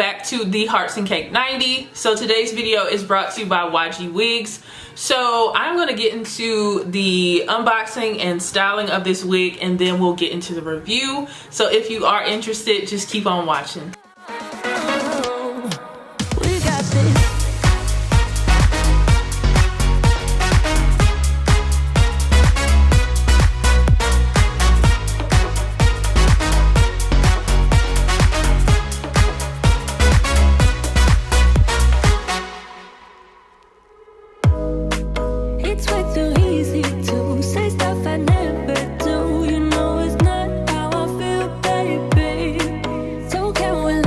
back to the Hearts and Cake 90. So today's video is brought to you by YGwigs. So I'm going to get into the unboxing and styling of this wig, and then we'll get into the review. So if you are interested, just keep on watching. Can we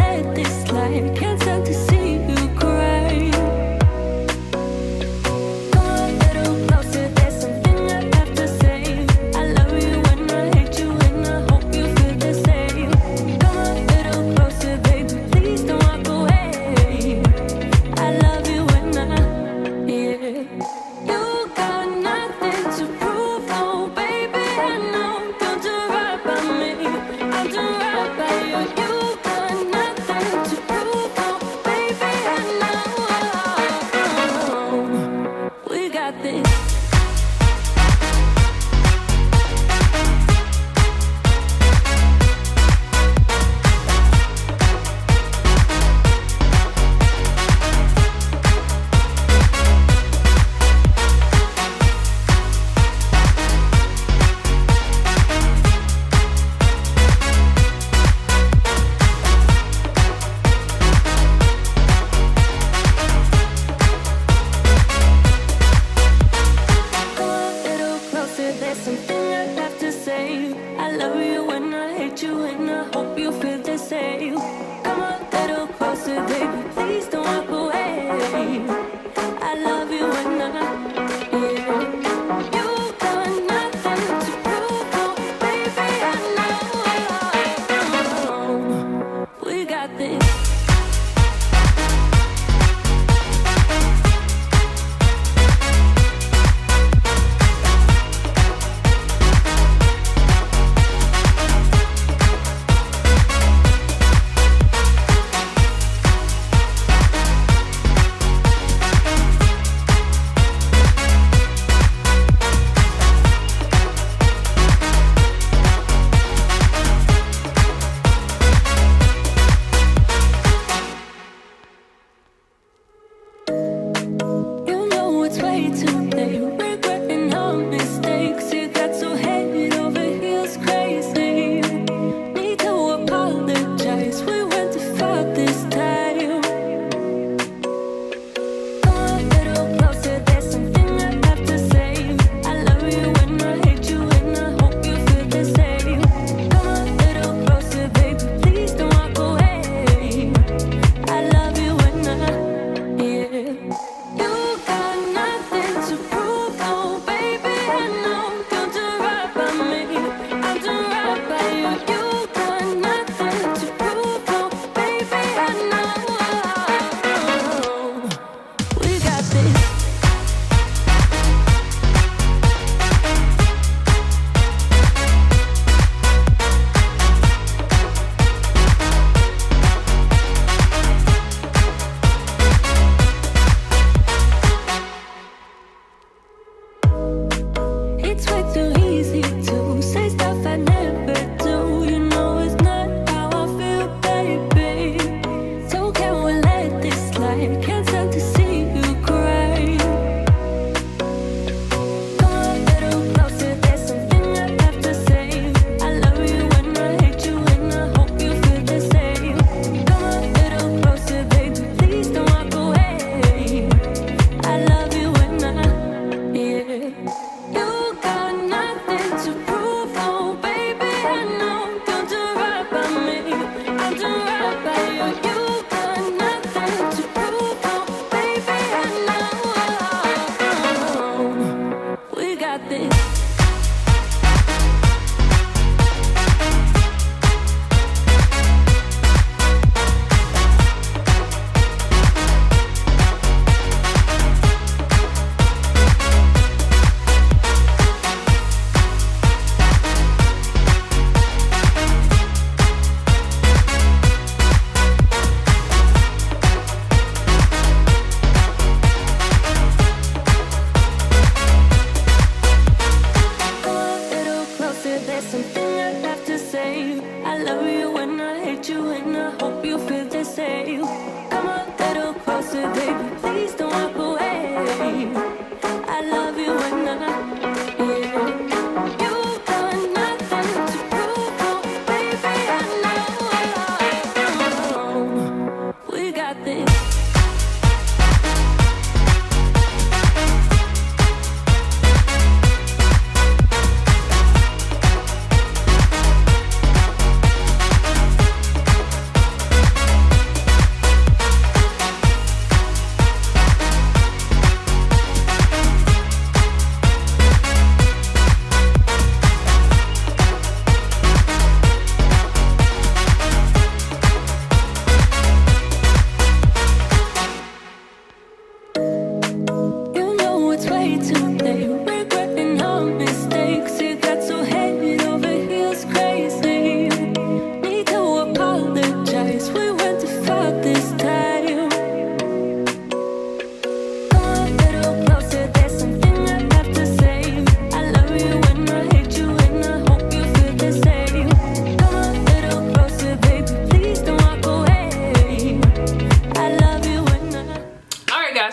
got this.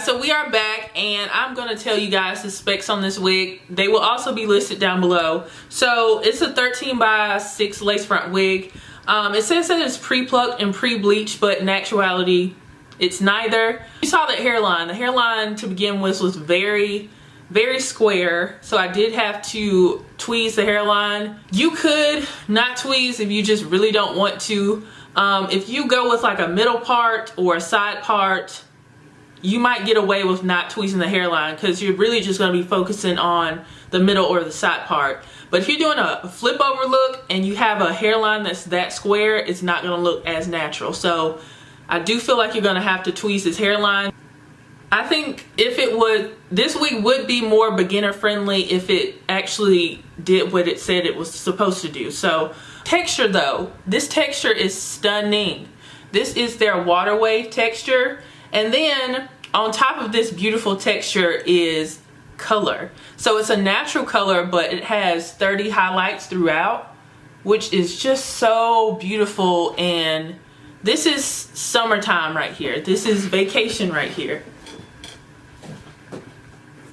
So we are back, and I'm going to tell you guys the specs on this wig. They will also be listed down below. So it's a 13x6 lace front wig. It says that it's pre-plucked and pre-bleached, but in actuality it's neither. You saw that hairline. The hairline to begin with was very square, so I did have to tweeze the hairline. You could not tweeze if you just really don't want to. If you go with like a middle part or a side part, you might get away with not tweezing the hairline because you're really just going to be focusing on the middle or the side part. But if you're doing a flip over look and you have a hairline that's that square, it's not going to look as natural. So I do feel like you're going to have to tweeze this hairline. I think this wig would be more beginner friendly if it actually did what it said it was supposed to do. So texture though, this texture is stunning. This is their water wave texture. And then on top of this beautiful texture is color. So it's a natural color, but it has 30 highlights throughout, which is just so beautiful. And this is summertime right here. This is vacation right here.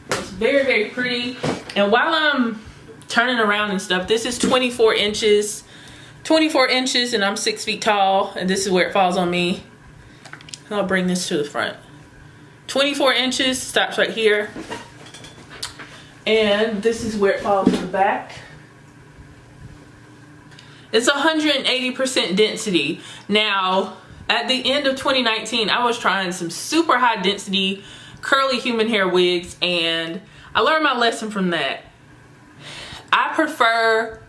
It's very pretty. And while I'm turning around and stuff, this is 24 inches. 24 inches, and I'm 6 feet tall, and this is where it falls on me. I'll bring this to the front. 24 inches, stops right here. And this is where it falls to the back. It's 180% density. Now, at the end of 2019, I was trying some super high density curly human hair wigs, and I learned my lesson from that. I prefer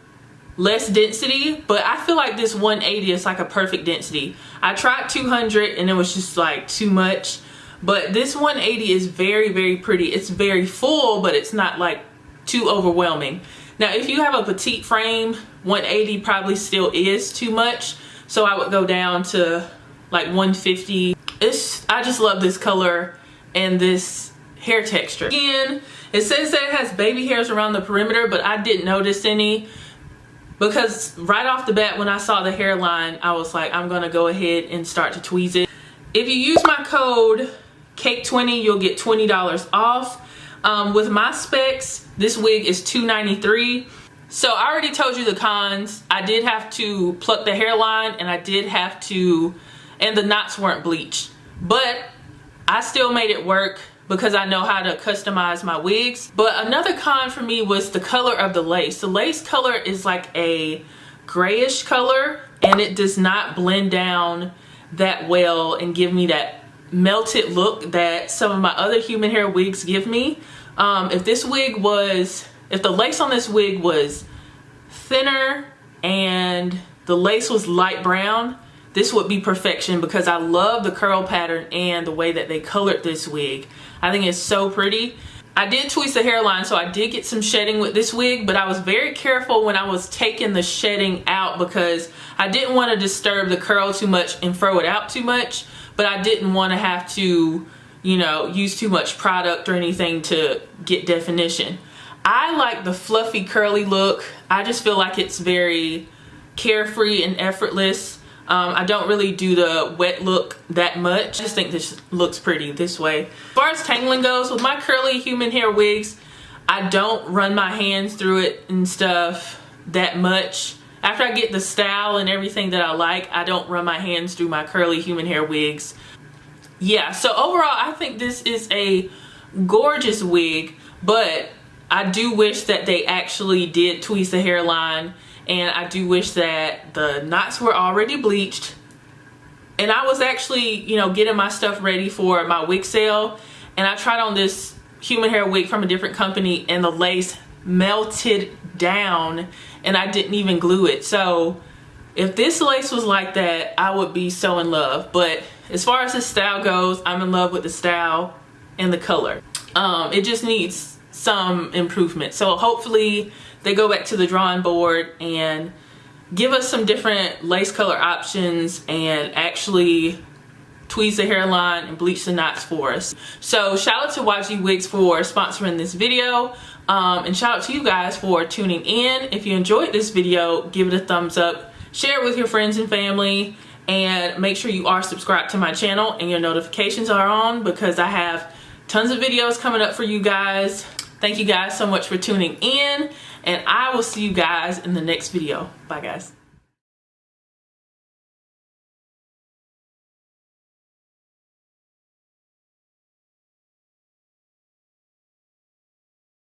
less density, but I feel like this 180 is like a perfect density. I tried 200 and it was just like too much, but this 180 is very pretty. It's very full, but it's not like too overwhelming. Now if you have a petite frame, 180 probably still is too much, so I would go down to like 150. I just love this color and this hair texture. Again, it says that it has baby hairs around the perimeter, but I didn't notice any. Because right off the bat when I saw the hairline, I was like, I'm gonna go ahead and start to tweeze it. If you use my code CAKE20, you'll get $20 off. With my specs, this wig is $293. So I already told you the cons. I did have to pluck the hairline, and and the knots weren't bleached. But I still made it work because I know how to customize my wigs. But another con for me was the color of the lace. The lace color is like a grayish color, and it does not blend down that well and give me that melted look that some of my other human hair wigs give me. If the lace on this wig was thinner and the lace was light brown, this would be perfection because I love the curl pattern and the way that they colored this wig. I think it's so pretty. I did tweeze the hairline, so I did get some shedding with this wig, but I was very careful when I was taking the shedding out because I didn't want to disturb the curl too much and throw it out too much, but I didn't want to have to, you know, use too much product or anything to get definition. I like the fluffy curly look. I just feel like it's very carefree and effortless. I don't really do the wet look that much. I just think this looks pretty this way. As far as tangling goes, with my curly human hair wigs, I don't run my hands through it and stuff that much. After I get the style and everything that I like, I don't run my hands through my curly human hair wigs. yeah, so overall I think this is a gorgeous wig, but I do wish that they actually did tweeze the hairline, and I do wish that the knots were already bleached. And I was actually, you know, getting my stuff ready for my wig sale, and I tried on this human hair wig from a different company and the lace melted down and I didn't even glue it. So if this lace was like that, I would be so in love. But as far as the style goes, I'm in love with the style and the color. It just needs some improvement. So hopefully they go back to the drawing board and give us some different lace color options and actually tweeze the hairline and bleach the knots for us. So shout out to YGwigs for sponsoring this video, and shout out to you guys for tuning in. If you enjoyed this video, give it a thumbs up, share it with your friends and family, and make sure you are subscribed to my channel and your notifications are on, because I have tons of videos coming up for you guys. Thank you guys so much for tuning in, and I will see you guys in the next video. Bye guys.